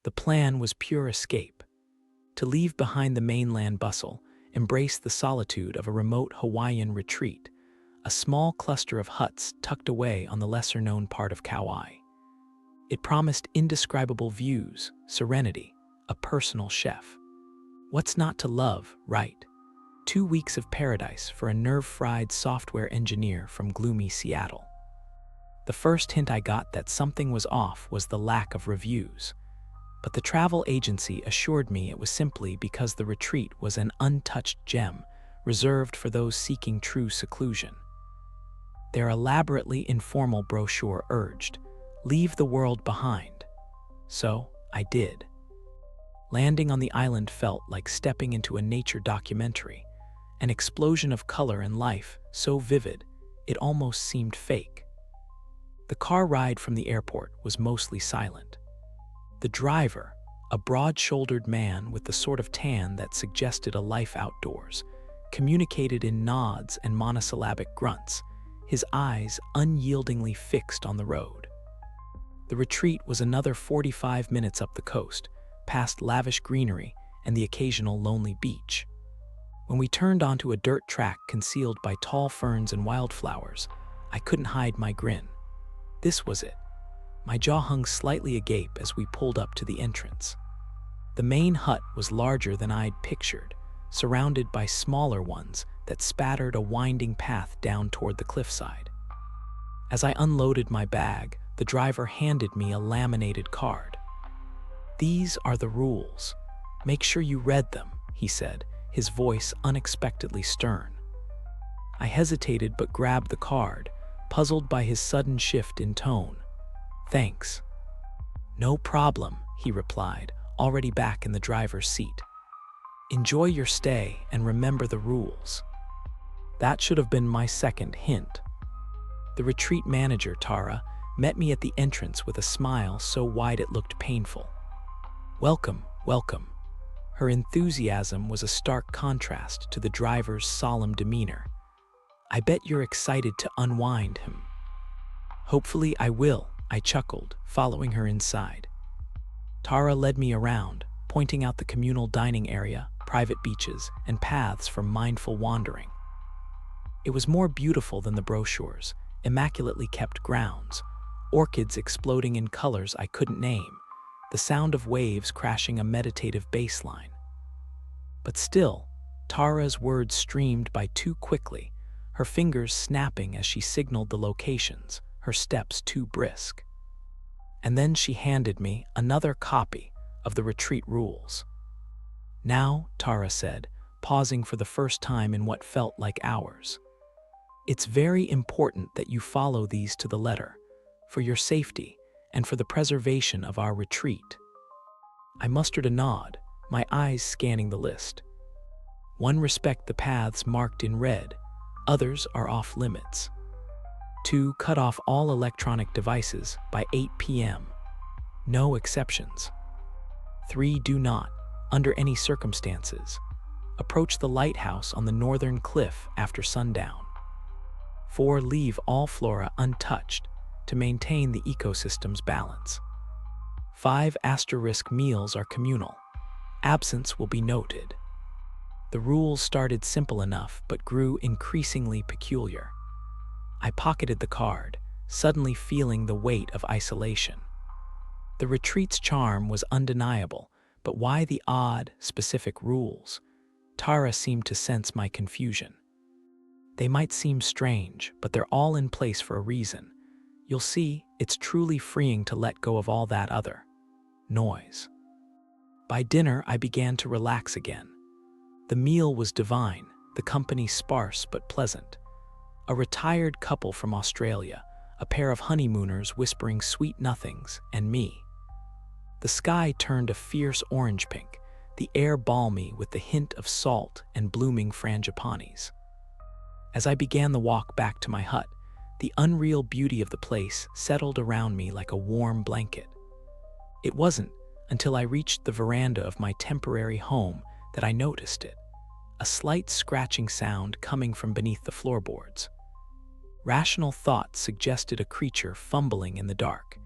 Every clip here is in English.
The plan was pure escape. To leave behind the mainland bustle, embrace the solitude of a remote Hawaiian retreat, a small cluster of huts tucked away on the lesser-known part of Kauai. It promised indescribable views, serenity, a personal chef. What's not to love, right? 2 weeks of paradise for a nerve-fried software engineer from gloomy Seattle. The first hint I got that something was off was the lack of reviews. But the travel agency assured me it was simply because the retreat was an untouched gem, reserved for those seeking true seclusion. Their elaborately informal brochure urged, "Leave the world behind." So I did. Landing on the island felt like stepping into a nature documentary, an explosion of color and life so vivid it almost seemed fake. The car ride from the airport was mostly silent. The driver, a broad-shouldered man with the sort of tan that suggested a life outdoors, communicated in nods and monosyllabic grunts, his eyes unyieldingly fixed on the road. The retreat was another 45 minutes up the coast, past lavish greenery and the occasional lonely beach. When we turned onto a dirt track concealed by tall ferns and wildflowers, I couldn't hide my grin. This was it. My jaw hung slightly agape as we pulled up to the entrance. The main hut was larger than I'd pictured, surrounded by smaller ones that spattered a winding path down toward the cliffside. As I unloaded my bag, the driver handed me a laminated card. "These are the rules. Make sure you read them," he said, his voice unexpectedly stern. I hesitated but grabbed the card, puzzled by his sudden shift in tone. "Thanks." "No problem," he replied, already back in the driver's seat. "Enjoy your stay and remember the rules." That should have been my second hint. The retreat manager, Tara, met me at the entrance with a smile so wide it looked painful. "Welcome, welcome." Her enthusiasm was a stark contrast to the driver's solemn demeanor. "I bet you're excited to unwind him." "Hopefully I will," I chuckled, following her inside. Tara led me around, pointing out the communal dining area, private beaches, and paths for mindful wandering. It was more beautiful than the brochures, immaculately kept grounds, orchids exploding in colors I couldn't name, the sound of waves crashing a meditative bass line. But still, Tara's words streamed by too quickly, her fingers snapping as she signaled the locations, her steps too brisk. And then she handed me another copy of the retreat rules. "Now," Tara said, pausing for the first time in what felt like hours, "it's very important that you follow these to the letter, for your safety and for the preservation of our retreat." I mustered a nod, my eyes scanning the list. 1. Respect the paths marked in red. Others are off limits. 2. Cut off all electronic devices by 8 p.m. No exceptions. 3. Do not, under any circumstances, approach the lighthouse on the northern cliff after sundown. 4. Leave all flora untouched to maintain the ecosystem's balance. 5. Asterisk meals are communal. Absence will be noted. The rules started simple enough but grew increasingly peculiar. I pocketed the card, suddenly feeling the weight of isolation. The retreat's charm was undeniable, but why the odd, specific rules? Tara seemed to sense my confusion. "They might seem strange, but they're all in place for a reason. You'll see, it's truly freeing to let go of all that other noise." By dinner, I began to relax again. The meal was divine, the company sparse but pleasant. A retired couple from Australia, a pair of honeymooners whispering sweet nothings, and me. The sky turned a fierce orange pink, the air balmy with the hint of salt and blooming frangipanis. As I began the walk back to my hut, the unreal beauty of the place settled around me like a warm blanket. It wasn't until I reached the veranda of my temporary home that I noticed it, a slight scratching sound coming from beneath the floorboards. Rational thought suggested a creature fumbling in the dark,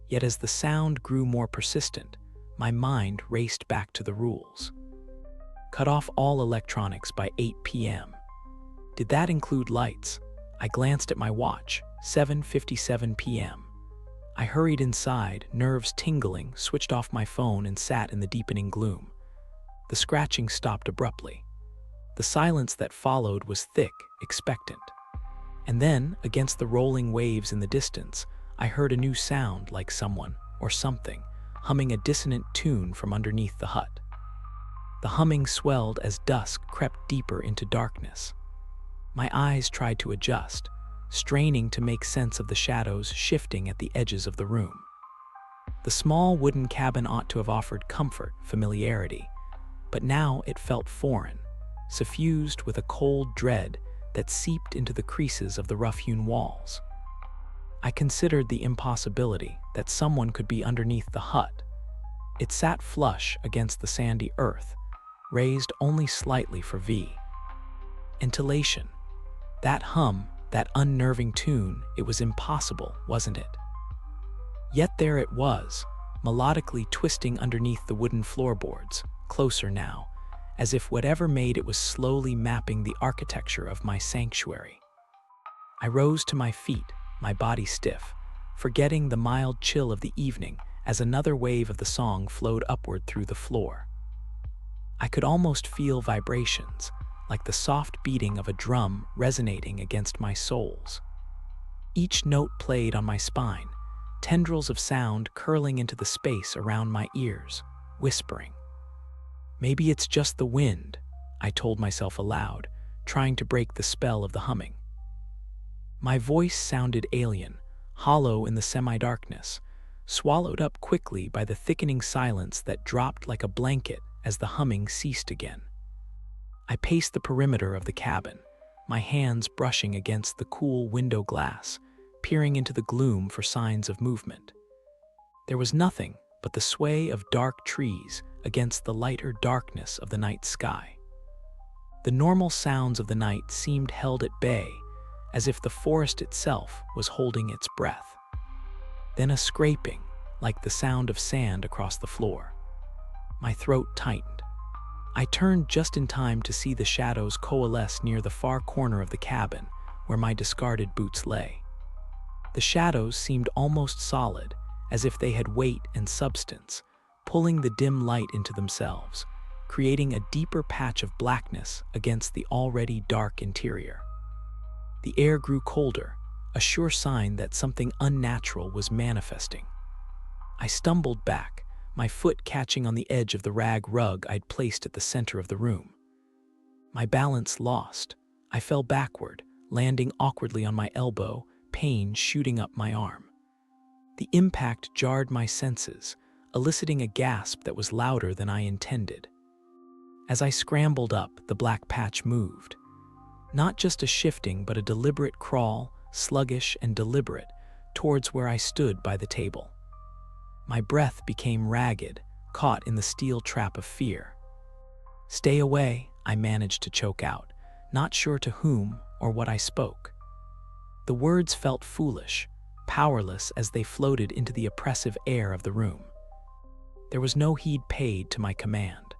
yet as the sound grew more persistent, My mind raced back to the rules. Cut off all electronics by 8 p.m. Did that include lights? I glanced at my watch, 7:57 p.m. I hurried inside, nerves tingling, switched off my phone and sat in the deepening gloom. The scratching stopped abruptly. The silence that followed was thick, expectant. And then, against the rolling waves in the distance, I heard a new sound like someone, or something, humming a dissonant tune from underneath the hut. The humming swelled as dusk crept deeper into darkness. My eyes tried to adjust, straining to make sense of the shadows shifting at the edges of the room. The small wooden cabin ought to have offered comfort, familiarity, but now it felt foreign, suffused with a cold dread that seeped into the creases of the rough-hewn walls. I considered the impossibility that someone could be underneath the hut. It sat flush against the sandy earth, raised only slightly for ventilation. That hum, that unnerving tune, it was impossible, wasn't it? Yet there it was, melodically twisting underneath the wooden floorboards, closer now, as if whatever made it was slowly mapping the architecture of my sanctuary. I rose to my feet, my body stiff, forgetting the mild chill of the evening as another wave of the song flowed upward through the floor. I could almost feel vibrations, like the soft beating of a drum resonating against my soles. Each note played on my spine, tendrils of sound curling into the space around my ears, whispering. Maybe it's just the wind, I told myself aloud, trying to break the spell of the humming. My voice sounded alien, hollow in the semi-darkness, swallowed up quickly by the thickening silence that dropped like a blanket as the humming ceased again. I paced the perimeter of the cabin, my hands brushing against the cool window glass, peering into the gloom for signs of movement. There was nothing but the sway of dark trees against the lighter darkness of the night sky. The normal sounds of the night seemed held at bay, as if the forest itself was holding its breath. Then a scraping, like the sound of sand across the floor. My throat tightened. I turned just in time to see the shadows coalesce near the far corner of the cabin, where my discarded boots lay. The shadows seemed almost solid, as if they had weight and substance, pulling the dim light into themselves, creating a deeper patch of blackness against the already dark interior. The air grew colder, a sure sign that something unnatural was manifesting. I stumbled back, my foot catching on the edge of the rag rug I'd placed at the center of the room. My balance lost, I fell backward, landing awkwardly on my elbow, pain shooting up my arm. The impact jarred my senses, eliciting a gasp that was louder than I intended. As I scrambled up, the black patch moved. Not just a shifting, but a deliberate crawl, sluggish and deliberate, towards where I stood by the table. My breath became ragged, caught in the steel trap of fear. "Stay away," I managed to choke out, not sure to whom or what I spoke. The words felt foolish, powerless as they floated into the oppressive air of the room. There was no heed paid to my command.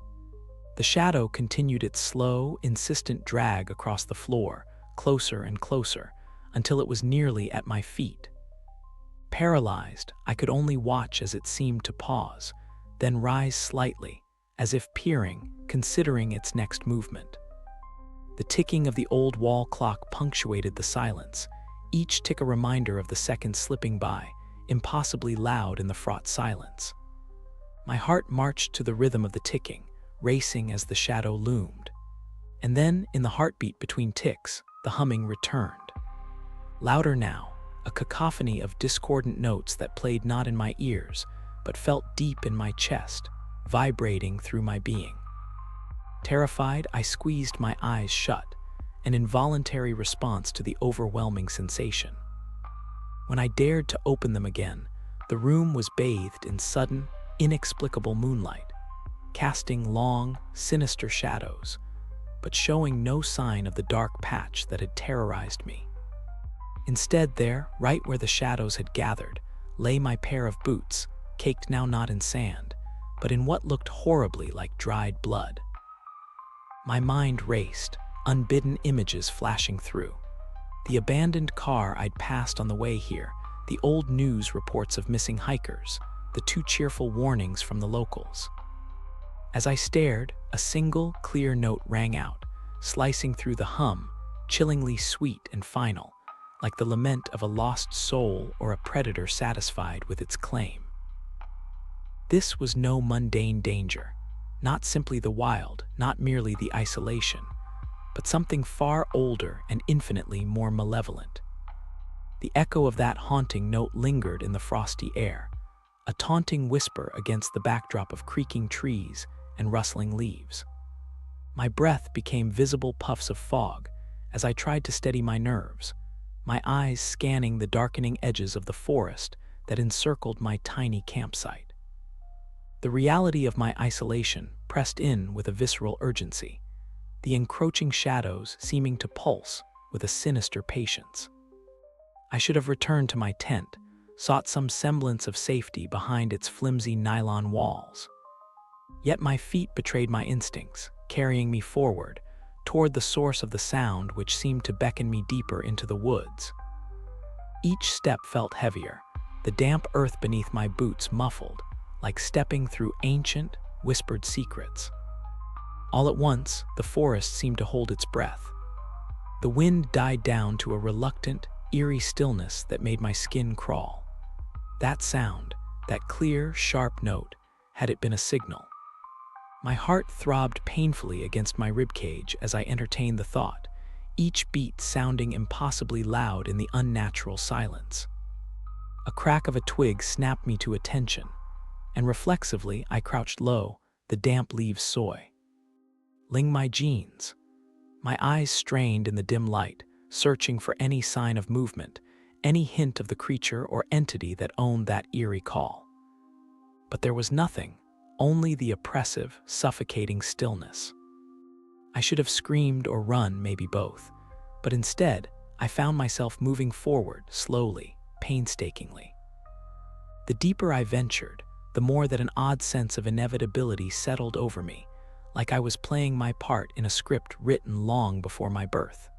The shadow continued its slow, insistent drag across the floor, closer and closer, until it was nearly at my feet. Paralyzed, I could only watch as it seemed to pause, then rise slightly, as if peering, considering its next movement. The ticking of the old wall clock punctuated the silence, each tick a reminder of the seconds slipping by, impossibly loud in the fraught silence. My heart marched to the rhythm of the ticking, racing as the shadow loomed. And then, in the heartbeat between ticks, the humming returned. Louder now, a cacophony of discordant notes that played not in my ears, but felt deep in my chest, vibrating through my being. Terrified, I squeezed my eyes shut, an involuntary response to the overwhelming sensation. When I dared to open them again, the room was bathed in sudden, inexplicable moonlight, casting long, sinister shadows, but showing no sign of the dark patch that had terrorized me. Instead there, right where the shadows had gathered, lay my pair of boots, caked now not in sand, but in what looked horribly like dried blood. My mind raced, unbidden images flashing through. The abandoned car I'd passed on the way here, the old news reports of missing hikers, the too cheerful warnings from the locals. As I stared, a single, clear note rang out, slicing through the hum, chillingly sweet and final, like the lament of a lost soul or a predator satisfied with its claim. This was no mundane danger, not simply the wild, not merely the isolation, but something far older and infinitely more malevolent. The echo of that haunting note lingered in the frosty air, a taunting whisper against the backdrop of creaking trees and rustling leaves. My breath became visible puffs of fog as I tried to steady my nerves, my eyes scanning the darkening edges of the forest that encircled my tiny campsite. The reality of my isolation pressed in with a visceral urgency, the encroaching shadows seeming to pulse with a sinister patience. I should have returned to my tent, sought some semblance of safety behind its flimsy nylon walls. Yet my feet betrayed my instincts, carrying me forward, toward the source of the sound which seemed to beckon me deeper into the woods. Each step felt heavier, the damp earth beneath my boots muffled, like stepping through ancient, whispered secrets. All at once, the forest seemed to hold its breath. The wind died down to a reluctant, eerie stillness that made my skin crawl. That sound, that clear, sharp note, had it been a signal? My heart throbbed painfully against my ribcage as I entertained the thought, each beat sounding impossibly loud in the unnatural silence. A crack of a twig snapped me to attention, and reflexively I crouched low, the damp leaves soiling my jeans. My eyes strained in the dim light, searching for any sign of movement, any hint of the creature or entity that owned that eerie call. But there was nothing, only the oppressive, suffocating stillness. I should have screamed or run, maybe both, but instead, I found myself moving forward, slowly, painstakingly. The deeper I ventured, the more that an odd sense of inevitability settled over me, like I was playing my part in a script written long before my birth.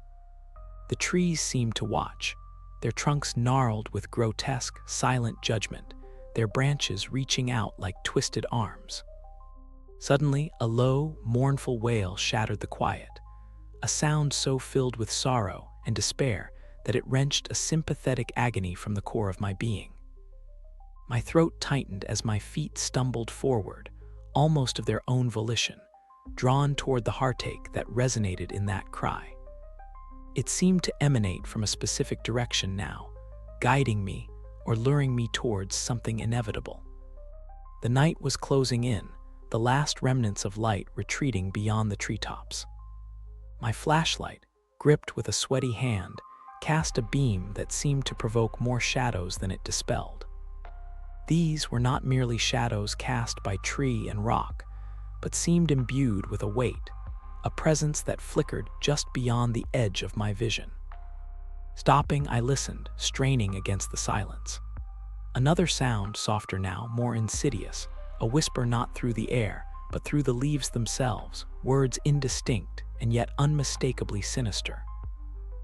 The trees seemed to watch, their trunks gnarled with grotesque, silent judgment, their branches reaching out like twisted arms. Suddenly, a low, mournful wail shattered the quiet, a sound so filled with sorrow and despair that it wrenched a sympathetic agony from the core of my being. My throat tightened as my feet stumbled forward, almost of their own volition, drawn toward the heartache that resonated in that cry. It seemed to emanate from a specific direction now, guiding me or luring me towards something inevitable. The night was closing in, the last remnants of light retreating beyond the treetops. My flashlight, gripped with a sweaty hand, cast a beam that seemed to provoke more shadows than it dispelled. These were not merely shadows cast by tree and rock, but seemed imbued with a weight, a presence that flickered just beyond the edge of my vision. Stopping, I listened, straining against the silence. Another sound, softer now, more insidious, a whisper not through the air, but through the leaves themselves, words indistinct and yet unmistakably sinister.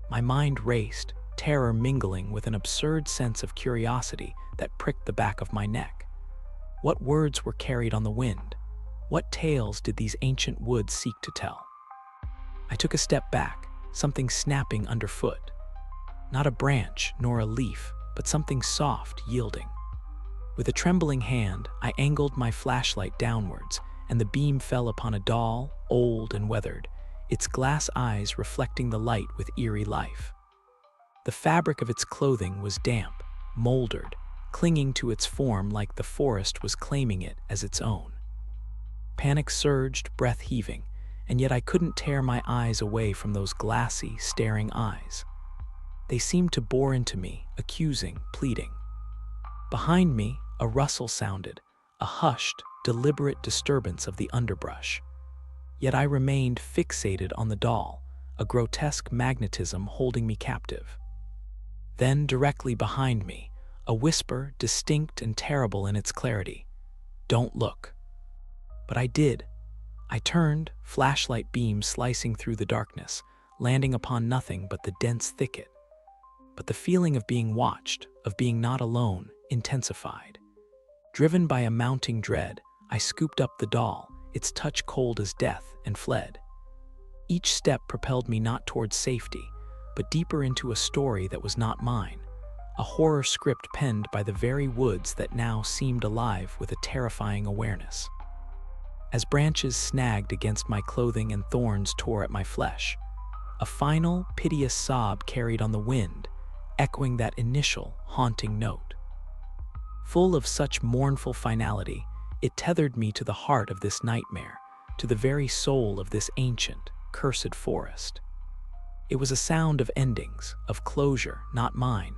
My mind raced, terror mingling with an absurd sense of curiosity that pricked the back of my neck. What words were carried on the wind? What tales did these ancient woods seek to tell? I took a step back, something snapping underfoot. Not a branch nor a leaf, but something soft, yielding. With a trembling hand, I angled my flashlight downwards, and the beam fell upon a doll, old and weathered, its glass eyes reflecting the light with eerie life. The fabric of its clothing was damp, moldered, clinging to its form like the forest was claiming it as its own. Panic surged, breath heaving, and yet I couldn't tear my eyes away from those glassy, staring eyes. They seemed to bore into me, accusing, pleading. Behind me, a rustle sounded, a hushed, deliberate disturbance of the underbrush. Yet I remained fixated on the doll, a grotesque magnetism holding me captive. Then, directly behind me, a whisper, distinct and terrible in its clarity. "Don't look." But I did. I turned, flashlight beams slicing through the darkness, landing upon nothing but the dense thicket. But the feeling of being watched, of being not alone, intensified. Driven by a mounting dread, I scooped up the doll, its touch cold as death, and fled. Each step propelled me not towards safety, but deeper into a story that was not mine, a horror script penned by the very woods that now seemed alive with a terrifying awareness. As branches snagged against my clothing and thorns tore at my flesh, a final, piteous sob carried on the wind, echoing that initial, haunting note. Full of such mournful finality, it tethered me to the heart of this nightmare, to the very soul of this ancient, cursed forest. It was a sound of endings, of closure, not mine,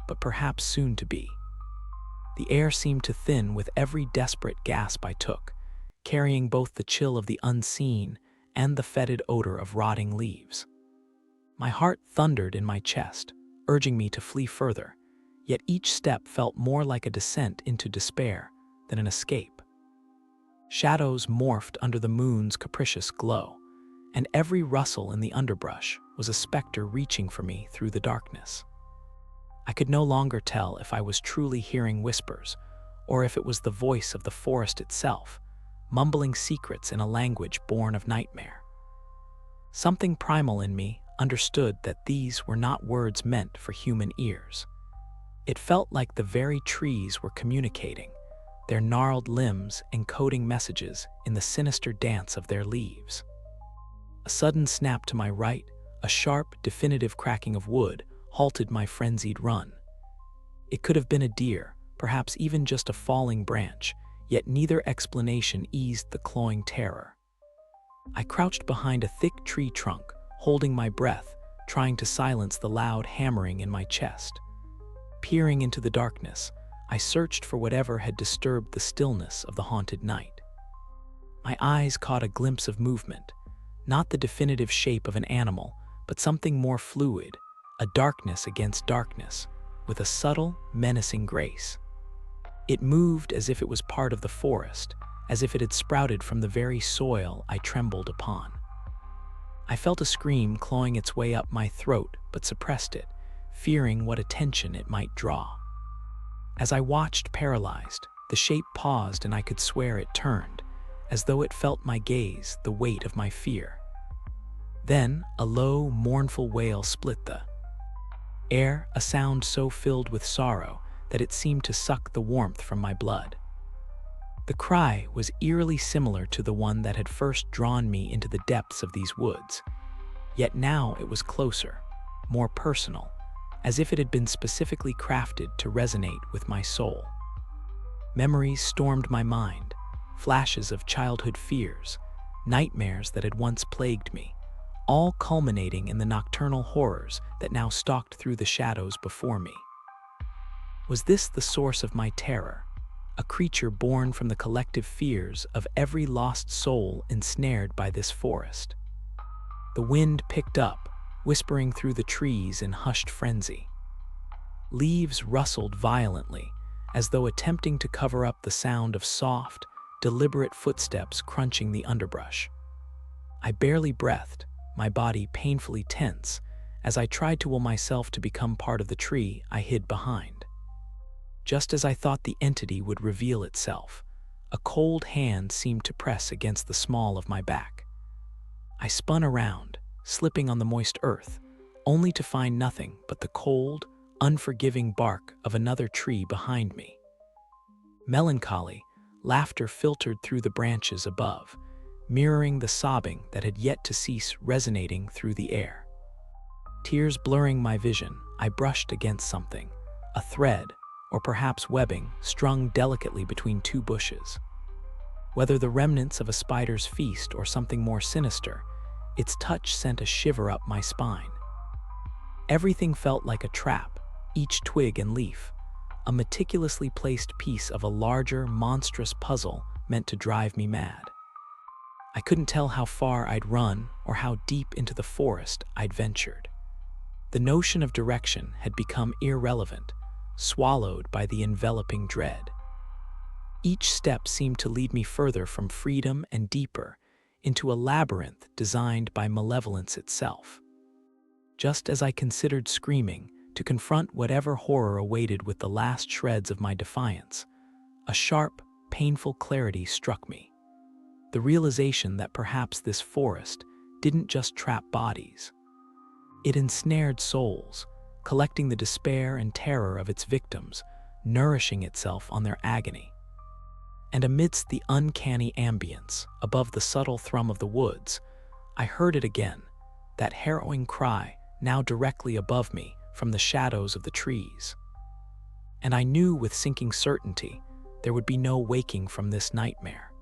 but perhaps soon to be. The air seemed to thin with every desperate gasp I took, carrying both the chill of the unseen and the fetid odor of rotting leaves. My heart thundered in my chest, urging me to flee further, yet each step felt more like a descent into despair than an escape. Shadows morphed under the moon's capricious glow, and every rustle in the underbrush was a specter reaching for me through the darkness. I could no longer tell if I was truly hearing whispers, or if it was the voice of the forest itself, mumbling secrets in a language born of nightmare. Something primal in me understood that these were not words meant for human ears. It felt like the very trees were communicating, their gnarled limbs encoding messages in the sinister dance of their leaves. A sudden snap to my right, a sharp, definitive cracking of wood, halted my frenzied run. It could have been a deer, perhaps even just a falling branch, yet neither explanation eased the clawing terror. I crouched behind a thick tree trunk, holding my breath, trying to silence the loud hammering in my chest. Peering into the darkness, I searched for whatever had disturbed the stillness of the haunted night. My eyes caught a glimpse of movement, not the definitive shape of an animal, but something more fluid, a darkness against darkness, with a subtle, menacing grace. It moved as if it was part of the forest, as if it had sprouted from the very soil I trembled upon. I felt a scream clawing its way up my throat, but suppressed it, fearing what attention it might draw. As I watched paralyzed, the shape paused and I could swear it turned, as though it felt my gaze, the weight of my fear. Then, a low, mournful wail split the air, a sound so filled with sorrow that it seemed to suck the warmth from my blood. The cry was eerily similar to the one that had first drawn me into the depths of these woods, yet now it was closer, more personal, as if it had been specifically crafted to resonate with my soul. Memories stormed my mind, flashes of childhood fears, nightmares that had once plagued me, all culminating in the nocturnal horrors that now stalked through the shadows before me. Was this the source of my terror, a creature born from the collective fears of every lost soul ensnared by this forest? The wind picked up, whispering through the trees in hushed frenzy. Leaves rustled violently, as though attempting to cover up the sound of soft, deliberate footsteps crunching the underbrush. I barely breathed, my body painfully tense, as I tried to will myself to become part of the tree I hid behind. Just as I thought the entity would reveal itself, a cold hand seemed to press against the small of my back. I spun around, slipping on the moist earth, only to find nothing but the cold, unforgiving bark of another tree behind me. Melancholy, laughter filtered through the branches above, mirroring the sobbing that had yet to cease resonating through the air. Tears blurring my vision, I brushed against something, a thread, or perhaps webbing, strung delicately between two bushes. Whether the remnants of a spider's feast or something more sinister, its touch sent a shiver up my spine. Everything felt like a trap, each twig and leaf, a meticulously placed piece of a larger, monstrous puzzle meant to drive me mad. I couldn't tell how far I'd run or how deep into the forest I'd ventured. The notion of direction had become irrelevant, swallowed by the enveloping dread. Each step seemed to lead me further from freedom and deeper into a labyrinth designed by malevolence itself. Just as I considered screaming to confront whatever horror awaited with the last shreds of my defiance, a sharp, painful clarity struck me. The realization that perhaps this forest didn't just trap bodies. It ensnared souls, collecting the despair and terror of its victims, nourishing itself on their agony. And amidst the uncanny ambience, above the subtle thrum of the woods, I heard it again, that harrowing cry, now directly above me from the shadows of the trees. And I knew with sinking certainty there would be no waking from this nightmare.